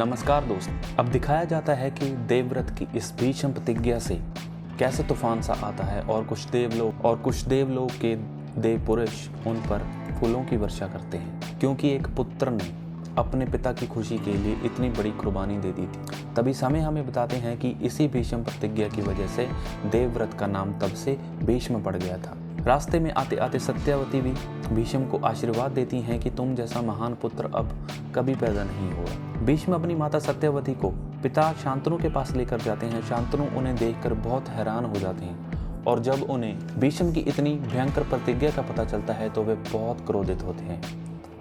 नमस्कार दोस्त। अब दिखाया जाता है कि देवव्रत की इस भीष्म प्रतिज्ञा से कैसे तूफान सा आता है और कुछ देवलोक के देव पुरुष उन पर फूलों की वर्षा करते हैं, क्योंकि एक पुत्र ने अपने पिता की खुशी के लिए इतनी बड़ी कुर्बानी दे दी थी। तभी समय हमें बताते हैं कि इसी भीष्म प्रतिज्ञा की वजह से देवव्रत का नाम तब से भीष्म पड़ गया था। रास्ते में आते आते सत्यवती भी भीष्म को आशीर्वाद देती हैं कि तुम जैसा महान पुत्र अब कभी पैदा नहीं हुआ। भीष्म अपनी माता सत्यवती को पिता शांतनु के पास लेकर जाते हैं। शांतनु उन्हें देखकर बहुत हैरान हो जाते हैं और जब उन्हें भीष्म की इतनी भयंकर प्रतिज्ञा का पता चलता है तो वे बहुत क्रोधित होते हैं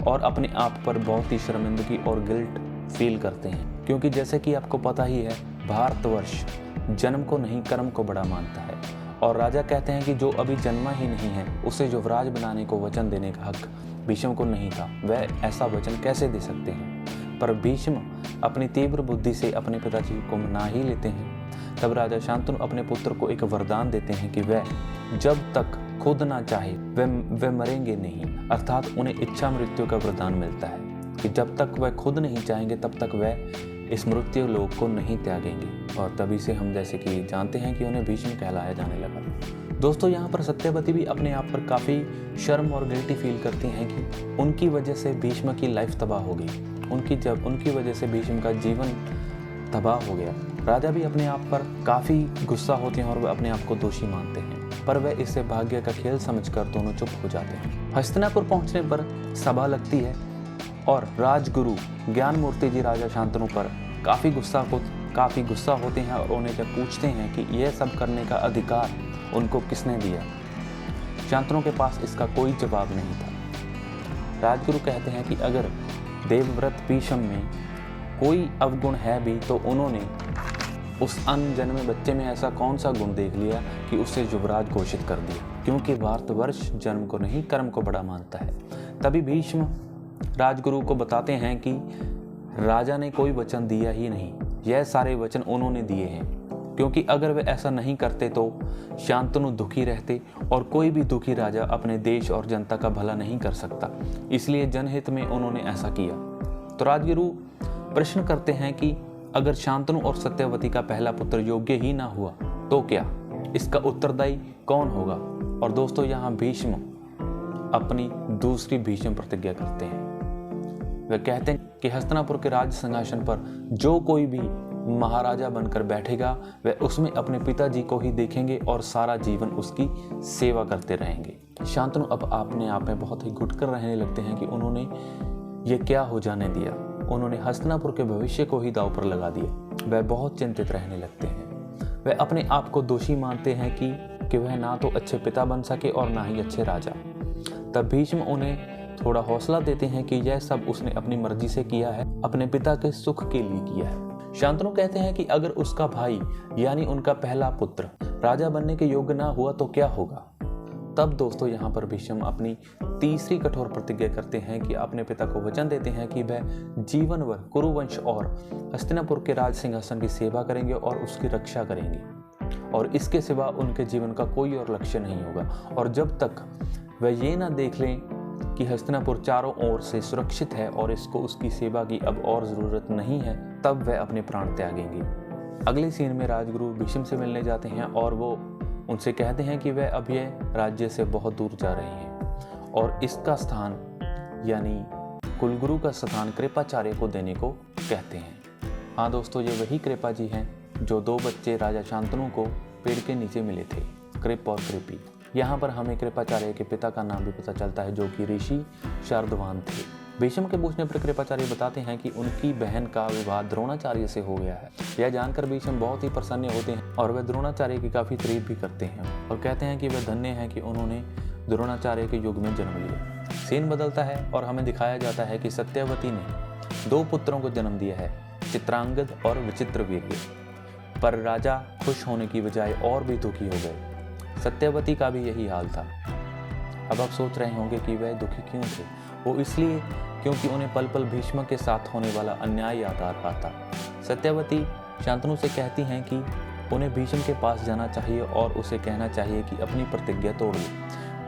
और अपने आप पर बहुत ही शर्मिंदगी और गिल्ट फील करते हैं, क्योंकि जैसे कि आपको पता ही है, भारतवर्ष जन्म को नहीं कर्म को बड़ा मानता है और राजा कहते हैं कि जो अभी जन्मा ही नहीं है उसे युवराज बनाने को वचन देने का हक भीष्म को नहीं था। वह ऐसा वचन कैसे दे सकते हैं? पर भीष्म अपनी तीव्र बुद्धि से अपने पिताजी को मना ही लेते हैं। तब राजा शांतनु अपने पुत्र को एक वरदान देते हैं कि वह जब तक खुद ना चाहे वह मरेंगे नहीं, अर्थात उन्हें इच्छा मृत्यु का वरदान मिलता है कि जब तक वह खुद नहीं चाहेंगे तब तक वह इस मृत्यु लोक को नहीं त्यागेंगे। और तभी से हम जैसे कि जानते हैं कि उन्हें भीष्म कहलाया जाने लगा। दोस्तों, यहाँ पर सत्यवती भी अपने आप पर काफ़ी शर्म और गिल्टी फील करती हैं कि उनकी वजह से भीष्म की लाइफ तबाह हो गई, उनकी वजह से भीष्म का जीवन तबाह हो गया। राजा भी अपने आप पर काफ़ी गुस्सा होते हैं और वह अपने आप को दोषी मानते हैं, पर वह इसे भाग्य का खेल समझकर दोनों चुप हो जाते हैं। हस्तिनापुर पहुंचने पर सभा लगती है और राजगुरु ज्ञानमूर्ति जी राजा शांतनु पर काफ़ी गुस्सा होते हैं और उन्हें जब पूछते हैं कि यह सब करने का अधिकार उनको किसने दिया, शांतनु के पास इसका कोई जवाब नहीं था। राजगुरु कहते हैं कि अगर देवव्रत भीष्म में कोई अवगुण है भी तो उन्होंने उस अनजन्मे बच्चे में ऐसा कौन सा गुण देख लिया कि उसे युवराज घोषित कर दिया, क्योंकि भारतवर्ष जन्म को नहीं कर्म को बड़ा मानता है। तभी भीष्म राजगुरु को बताते हैं कि राजा ने कोई वचन दिया ही नहीं, यह सारे वचन उन्होंने दिए हैं, क्योंकि अगर वे ऐसा नहीं करते तो शांतनु दुखी रहते और कोई भी दुखी राजा अपने देश और जनता का भला नहीं कर सकता, इसलिए जनहित में उन्होंने ऐसा किया। तो राजगुरु प्रश्न करते हैं कि अगर शांतनु और सत्यवती का पहला पुत्र योग्य ही ना हुआ तो क्या इसका उत्तरदायी कौन होगा? और दोस्तों, यहाँ भीष्म अपनी दूसरी भीष्म प्रतिज्ञा करते हैं। वे कहते हैं कि हस्तिनापुर के राज सिंहासन पर जो कोई भी महाराजा बनकर बैठेगा वह उसमें अपने पिताजी को ही देखेंगे और सारा जीवन उसकी सेवा करते रहेंगे। शांतनु अब अपने आप में बहुत ही घुटकर रहने लगते हैं कि उन्होंने ये क्या हो जाने दिया। उन्होंने हस्तिनापुर के भविष्य को ही दांव पर लगा दिया। वह बहुत चिंतित रहने लगते हैं। वह अपने आप को दोषी मानते हैं कि वह ना तो अच्छे पिता बन सके और ना ही अच्छे राजा। तब भीष्म उन्हें थोड़ा हौसला देते हैं कि यह सब उसने अपनी मर्जी से किया है, अपने पिता के सुख के लिए किया है। शांतनु कहते हैं कि अगर उसका भाई यानी उनका पहला पुत्र राजा बनने के योग्य ना हुआ तो क्या होगा? तब दोस्तों, यहाँ पर भीष्म अपनी तीसरी कठोर प्रतिज्ञा करते हैं कि अपने पिता को वचन देते हैं कि वह जीवन भर कुरुवंश और हस्तिनापुर के राज सिंहासन की सेवा करेंगे और उसकी रक्षा करेंगे और इसके सिवा उनके जीवन का कोई और लक्ष्य नहीं होगा। और जब तक वह ये ना देख लें कि हस्तिनापुर चारों ओर से सुरक्षित है और इसको उसकी सेवा की अब और ज़रूरत नहीं है, तब वह अपने प्राण त्यागेंगे। अगले सीन में राजगुरु भीष्म से मिलने जाते हैं और वो उनसे कहते हैं कि वह अब यह राज्य से बहुत दूर जा रहे हैं और इसका स्थान यानी कुलगुरु का स्थान कृपाचार्य को देने को कहते हैं। हाँ दोस्तों, ये वही कृपा जी हैं जो दो बच्चे राजा शांतनु को पेड़ के नीचे मिले थे, कृप और कृपी। यहाँ पर हमें कृपाचार्य के पिता का नाम भी पता चलता है जो कि ऋषि शार्दूल थे। भीष्म के पूछने पर कृपाचार्य बताते हैं कि उनकी बहन का विवाह द्रोणाचार्य से हो गया है। यह जानकर भीष्म बहुत ही प्रसन्न होते हैं और वह द्रोणाचार्य की काफ़ी तारीफ भी करते हैं और कहते हैं कि वह धन्य है कि उन्होंने द्रोणाचार्य के युग में जन्म लिया। सीन बदलता है और हमें दिखाया जाता है कि सत्यवती ने दो पुत्रों को जन्म दिया है, चित्रांगद और विचित्रवीर्य। पर राजा खुश होने की बजाय और भी दुखी हो गए। सत्यवती का भी यही हाल था। अब आप सोच रहे होंगे कि वह दुखी क्यों थे। वो इसलिए क्योंकि उन्हें पल पल भीष्म के साथ होने वाला अन्याय याद आ रहा था। सत्यवती शांतनु से कहती हैं कि उन्हें भीष्म के पास जाना चाहिए और उसे कहना चाहिए कि अपनी प्रतिज्ञा तोड़ ले।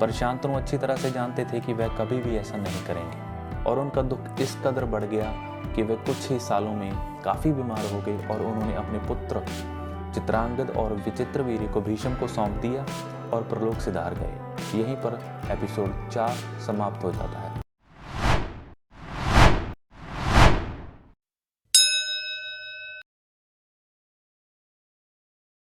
पर शांतनु अच्छी तरह से जानते थे कि वह कभी भी ऐसा नहीं करेंगे और उनका दुख इस कदर बढ़ गया कि वे कुछ ही सालों में काफ़ी बीमार हो गई और उन्होंने अपने पुत्र चित्रांगद और विचित्रवीर्य को भीष्म को सौंप दिया और प्रलोक सिधार गए। यहीं पर एपिसोड 4 समाप्त हो जाता है।